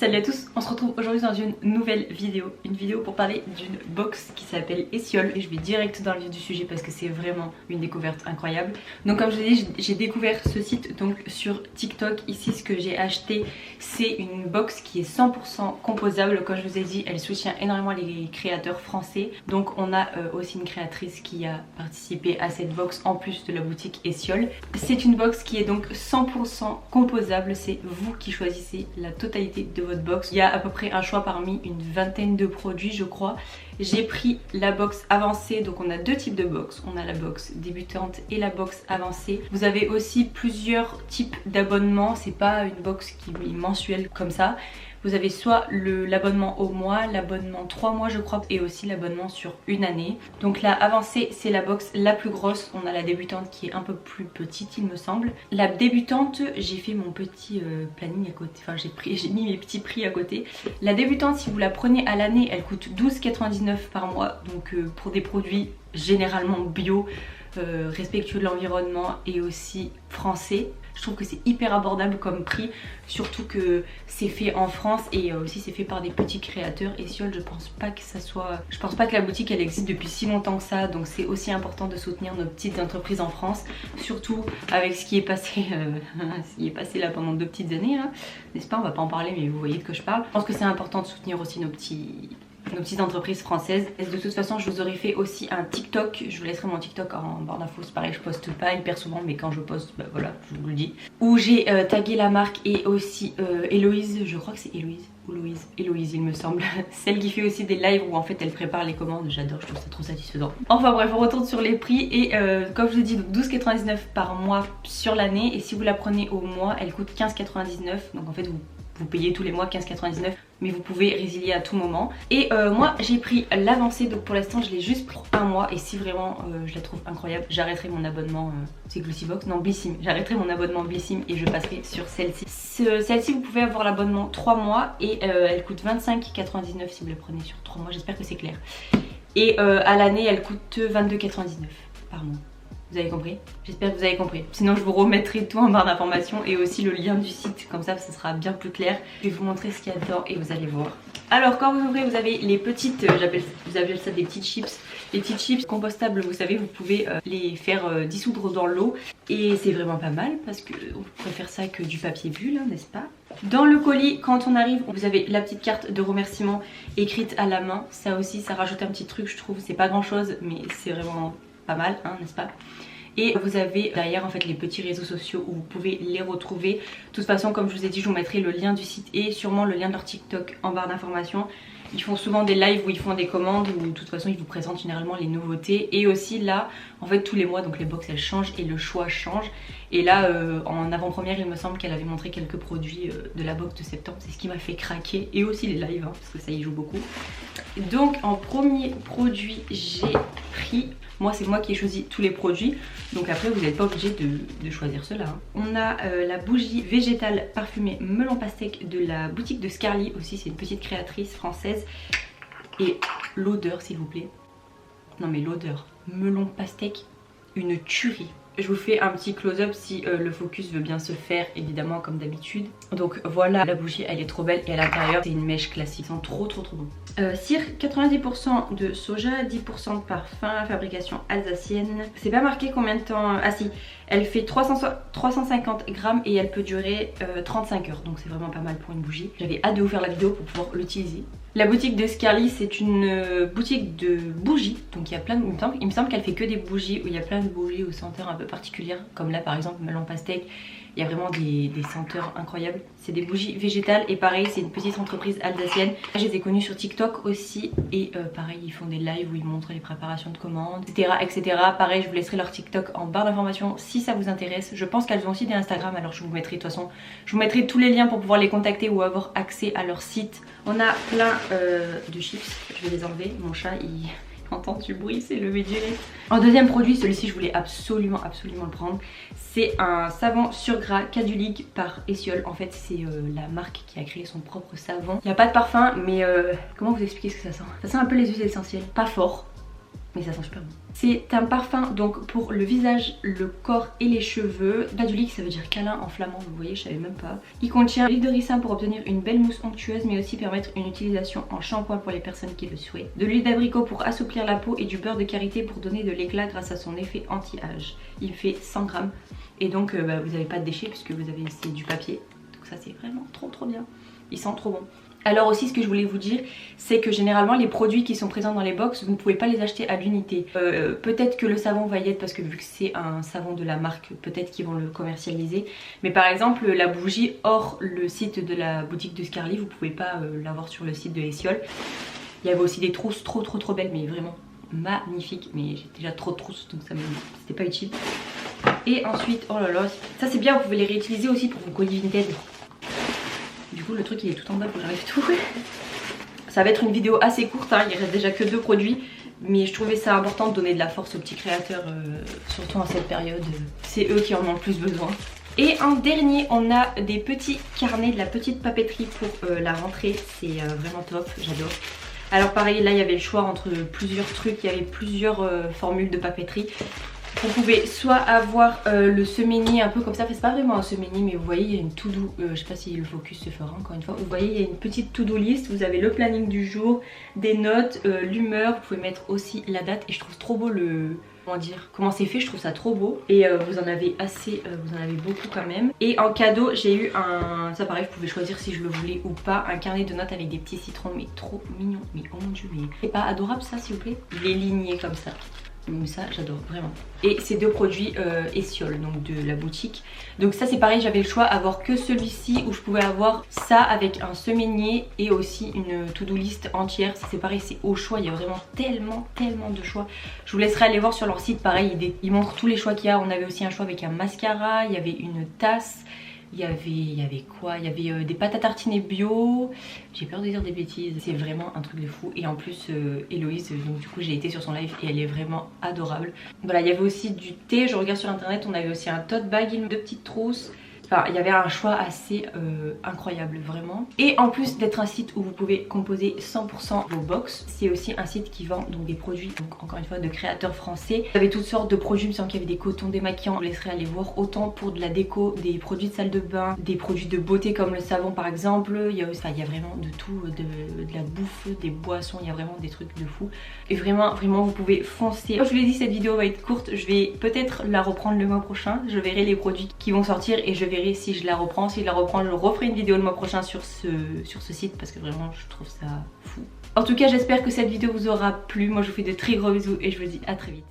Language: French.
Salut à tous, on se retrouve aujourd'hui dans une nouvelle vidéo. Une vidéo pour parler d'une box qui s'appelle Essiole. Et je vais direct dans le vif du sujet parce que c'est vraiment une découverte incroyable. Donc comme je vous l'ai dit, j'ai découvert ce site donc sur TikTok. Ici ce que j'ai acheté, c'est une box qui est 100% composable. Comme je vous ai dit, elle soutient énormément les créateurs français. Donc on a aussi une créatrice qui a participé à cette box en plus de la boutique Essiole. C'est une box qui est donc 100% composable. C'est vous qui choisissez la totalité de votre box. Il y a à peu près un choix parmi une vingtaine de produits je crois. J'ai pris la box avancée, donc on a deux types de box. On a la box débutante et la box avancée. Vous avez aussi plusieurs types d'abonnements, c'est pas une box qui est mensuelle comme ça. Vous avez soit l'abonnement au mois, l'abonnement 3 mois je crois, et aussi l'abonnement sur une année. Donc la avancée c'est la box la plus grosse, on a la débutante qui est un peu plus petite il me semble. La débutante, j'ai fait mon petit planning à côté, enfin j'ai mis mes petits prix à côté. La débutante, si vous la prenez à l'année, elle coûte 12,99 € par mois, donc pour des produits généralement bio, respectueux de l'environnement et aussi français. Je trouve que c'est hyper abordable comme prix, surtout que c'est fait en France et aussi c'est fait par des petits créateurs. Essiole, je pense pas que la boutique elle existe depuis si longtemps que ça, donc c'est aussi important de soutenir nos petites entreprises en France, surtout avec ce qui est passé, là pendant 2 petites années, n'est-ce pas? On va pas en parler mais vous voyez de quoi je parle. Je pense que c'est important de soutenir aussi nos petites entreprises françaises. Et de toute façon je vous aurais fait aussi un TikTok, je vous laisserai mon TikTok en barre d'infos, c'est pareil, je poste pas hyper souvent mais quand je poste, bah voilà, je vous le dis, où j'ai tagué la marque et aussi Héloïse, je crois que c'est Héloïse ou Louise, Héloïse il me semble, celle qui fait aussi des lives où en fait elle prépare les commandes, j'adore, je trouve ça trop satisfaisant. Enfin bref, on retourne sur les prix et comme je vous ai dit, 12,99 € par mois sur l'année, et si vous la prenez au mois elle coûte 15,99 €, donc en fait vous payez tous les mois 15,99 €, mais vous pouvez résilier à tout moment. Et moi j'ai pris l'avancée, donc pour l'instant je l'ai juste pour un mois, et si vraiment je la trouve incroyable, j'arrêterai mon abonnement, c'est Glossybox, non Blissim, j'arrêterai mon abonnement Blissim et je passerai sur celle-ci. Celle-ci vous pouvez avoir l'abonnement 3 mois et elle coûte 25,99 € si vous la prenez sur 3 mois, j'espère que c'est clair. Et à l'année elle coûte 22,99 € par mois. Vous avez compris? J'espère que vous avez compris. Sinon je vous remettrai tout en barre d'informations et aussi le lien du site, comme ça ce sera bien plus clair. Je vais vous montrer ce qu'il y a dedans et vous allez voir. Alors quand vous ouvrez, vous avez les petites, vous appelez ça des petites chips. Les petites chips compostables, vous savez, vous pouvez les faire dissoudre dans l'eau. Et c'est vraiment pas mal parce qu'on préfère ça que du papier bulle, n'est-ce pas? Dans le colis, quand on arrive, vous avez la petite carte de remerciement écrite à la main. Ça aussi, ça rajoute un petit truc, je trouve. C'est pas grand chose, mais c'est vraiment pas mal, hein, n'est-ce pas? Et vous avez derrière en fait les petits réseaux sociaux où vous pouvez les retrouver. De toute façon, comme je vous ai dit, je vous mettrai le lien du site et sûrement le lien de leur TikTok en barre d'informations. Ils font souvent des lives où ils font des commandes, où de toute façon ils vous présentent généralement les nouveautés. Et aussi là, en fait tous les mois, donc les box elles changent et le choix change. Et là en avant-première il me semble qu'elle avait montré quelques produits de la box de septembre. C'est ce qui m'a fait craquer, et aussi les lives hein, parce que ça y joue beaucoup. Donc en premier produit j'ai pris, moi c'est moi qui ai choisi tous les produits, donc après vous n'êtes pas obligé de choisir cela hein. On a la bougie végétale parfumée melon pastèque de la boutique de Scarly, aussi c'est une petite créatrice française. Et l'odeur s'il vous plaît, non mais l'odeur, melon pastèque, une tuerie. Je vous fais un petit close-up si le focus veut bien se faire, évidemment comme d'habitude. Donc voilà, la bougie elle est trop belle et à l'intérieur c'est une mèche classique, ils sont trop bon. Cire 90% de soja, 10% de parfum, fabrication alsacienne. C'est pas marqué combien de temps, ah si, elle fait 350 grammes et elle peut durer 35 heures, donc c'est vraiment pas mal pour une bougie. J'avais hâte de vous faire la vidéo pour pouvoir l'utiliser. La boutique de Scarly c'est une boutique de bougies, donc il y a plein de, il me semble qu'elle fait que des bougies où il y a plein de bougies aux senteurs un peu particulières, comme là par exemple melon pastèque. Il y a vraiment des senteurs incroyables. C'est des bougies végétales et pareil c'est une petite entreprise alsacienne. Je les ai connues sur TikTok aussi et pareil ils font des lives où ils montrent les préparations de commandes, etc. Pareil je vous laisserai leur TikTok en barre d'informations si ça vous intéresse. Je pense qu'elles ont aussi des Instagram, alors je vous mettrai de toute façon, je vous mettrai tous les liens pour pouvoir les contacter ou avoir accès à leur site. On a plein de chips, je vais les enlever, mon chat il entend du bruit, c'est levé du lait. En deuxième produit, celui-ci je voulais absolument le prendre. C'est un savon sur gras Caduligue par Essiole. En fait c'est la marque qui a créé son propre savon. Il n'y a pas de parfum mais comment vous expliquer ce que ça sent? Ça sent un peu les huiles essentielles, pas fort. mais ça sent super bon. C'est un parfum donc pour le visage, le corps et les cheveux. Badulic, ça veut dire câlin en flamand, vous voyez, je savais même pas. Il contient l'huile de ricin pour obtenir une belle mousse onctueuse, mais aussi permettre une utilisation en shampoing pour les personnes qui le souhaitent. De l'huile d'abricot pour assouplir la peau et du beurre de karité pour donner de l'éclat grâce à son effet anti-âge. Il fait 100 grammes et donc vous n'avez pas de déchets puisque vous avez ici du papier. Donc ça c'est vraiment trop bien. Il sent trop bon. Alors aussi ce que je voulais vous dire, c'est que généralement les produits qui sont présents dans les box, vous ne pouvez pas les acheter à l'unité. Peut-être que le savon va y être parce que vu que c'est un savon de la marque, peut-être qu'ils vont le commercialiser. Mais par exemple la bougie hors le site de la boutique de Scarly, vous pouvez pas l'avoir sur le site de Essiole. Il y avait aussi des trousses trop belles, mais vraiment magnifiques. Mais j'ai déjà trop de trousses donc ça c'était pas utile. Et ensuite, oh là là, ça c'est bien, vous pouvez les réutiliser aussi pour vos colis vintage. Du coup le truc il est tout en bas, faut que j'arrive tout. Ça va être une vidéo assez courte, hein. Il reste déjà que 2 produits. Mais je trouvais ça important de donner de la force aux petits créateurs, surtout en cette période. C'est eux qui en ont le plus besoin. Et en dernier, on a des petits carnets, de la petite papeterie pour la rentrée. C'est vraiment top, j'adore. Alors pareil, là il y avait le choix entre plusieurs trucs, il y avait plusieurs formules de papeterie. Vous pouvez soit avoir le semainier un peu comme ça, enfin, c'est pas vraiment un semainier mais vous voyez il y a une to-do, je sais pas si le focus se fera encore une fois, vous voyez il y a une petite to-do list, vous avez le planning du jour, des notes, l'humeur, vous pouvez mettre aussi la date et je trouve trop beau le... comment c'est fait, je trouve ça trop beau et vous en avez assez, vous en avez beaucoup quand même. Et en cadeau j'ai eu un, ça pareil vous pouvez choisir si je le voulais ou pas, un carnet de notes avec des petits citrons mais trop mignon, mais oh mon dieu mais c'est pas adorable ça s'il vous plaît? Il est ligné comme ça. Donc ça j'adore vraiment. Et ces 2 produits Essiole donc de la boutique. Donc ça c'est pareil, j'avais le choix avoir que celui-ci où je pouvais avoir ça avec un semainier et aussi une to-do list entière. C'est pareil, c'est au choix, il y a vraiment tellement de choix. Je vous laisserai aller voir sur leur site, pareil ils montrent tous les choix qu'il y a. On avait aussi un choix avec un mascara, il y avait une tasse. Il y avait quoi? Il y avait des pâtes à tartiner bio. J'ai peur de dire des bêtises. C'est vraiment un truc de fou. Et en plus Héloïse, donc du coup j'ai été sur son live et elle est vraiment adorable. Voilà, il y avait aussi du thé. Je regarde sur internet, on avait aussi un tote bag, 2 petites trousses. Enfin, il y avait un choix assez incroyable vraiment. Et en plus d'être un site où vous pouvez composer 100% vos box, c'est aussi un site qui vend donc des produits, donc encore une fois de créateurs français. Vous avez toutes sortes de produits, il me semble qu'il y avait des cotons démaquillants, je vous laisserai aller voir, autant pour de la déco, des produits de salle de bain, des produits de beauté comme le savon par exemple. Il y a vraiment de tout, de la bouffe, des boissons, il y a vraiment des trucs de fou. Et vraiment vous pouvez foncer. Comme je vous l'ai dit, cette vidéo va être courte, je vais peut-être la reprendre le mois prochain. Je verrai les produits qui vont sortir et je verrai si je la reprends. Si je la reprends, je referai une vidéo le mois prochain sur ce site parce que vraiment je trouve ça fou. En tout cas j'espère que cette vidéo vous aura plu. Moi je vous fais de très gros bisous et je vous dis à très vite.